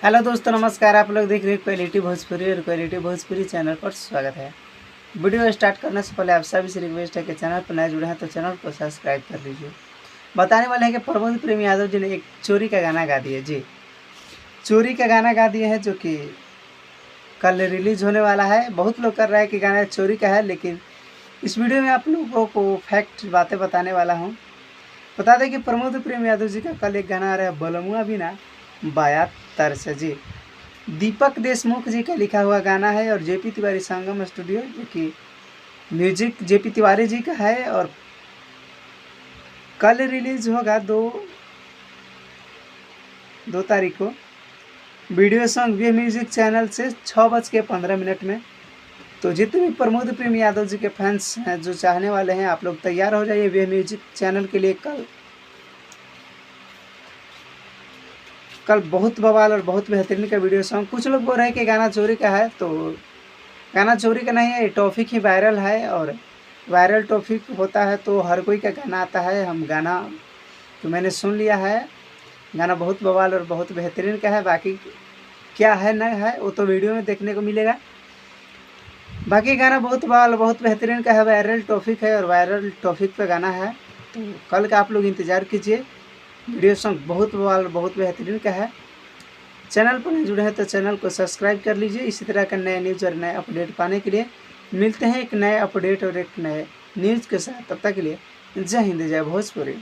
Hello दोस्तों, नमस्कार। आप लोग देख रहे हैं क्वालिटी भोजपुरी और क्वालिटी भोजपुरी चैनल पर स्वागत है। वीडियो स्टार्ट करने से पहले आप सभी से रिक्वेस्ट है कि चैनल पर नए जुड़े हैं तो चैनल को सब्सक्राइब कर लीजिए। बताने वाले हैं कि प्रमोद प्रेम यादव जी ने एक चोरी का गाना गा दिया। जी, चोरी का गाना गा दिए हैं जो कि कल रिलीज होने वाला है। बहुत लोग कर रहा है कि गाना चोरी का है, लेकिन इस वीडियो में आप लोगों को फैक्ट बातें बताने वाला हूँ। बता दें कि प्रमोद प्रेम यादव जी का कल एक गाना आ रहा है, बलमुआ बिना बाया तरस। जी, दीपक देशमुख जी का लिखा हुआ गाना है और जेपी तिवारी संगम स्टूडियो, जो कि म्यूजिक जेपी तिवारी जी का है। और कल रिलीज होगा दो तारीख को वीडियो सॉन्ग वे म्यूजिक चैनल से 6:15 में। तो जितने भी प्रमोद प्रेम यादव जी के फैंस हैं, जो चाहने वाले हैं, आप लोग तैयार हो जाइए वे म्यूजिक चैनल के लिए। कल बहुत बवाल और बहुत बेहतरीन का वीडियो सॉन्ग। कुछ लोग बोल रहे हैं कि गाना चोरी का है, तो गाना चोरी का नहीं है, टॉपिक ही वायरल है। और वायरल टॉपिक होता है तो हर कोई का गाना आता है। हम गाना तो मैंने सुन लिया है, गाना बहुत बवाल और बहुत बेहतरीन का है। बाकी क्या है न है वो तो वीडियो में देखने को मिलेगा। बाकी गाना बहुत बवाल बहुत बेहतरीन का है, वायरल टॉपिक है और वायरल टॉपिक पे गाना है। तो कल का आप लोग इंतज़ार कीजिए। वीडियो सॉन्ग बहुत बवाल बहुत बेहतरीन का है। चैनल पर नहीं जुड़े हैं तो चैनल को सब्सक्राइब कर लीजिए। इसी तरह का नए न्यूज़ और नए अपडेट पाने के लिए मिलते हैं एक नए अपडेट और एक नए न्यूज़ के साथ। तब तक के लिए जय हिंद, जय भोजपुरी।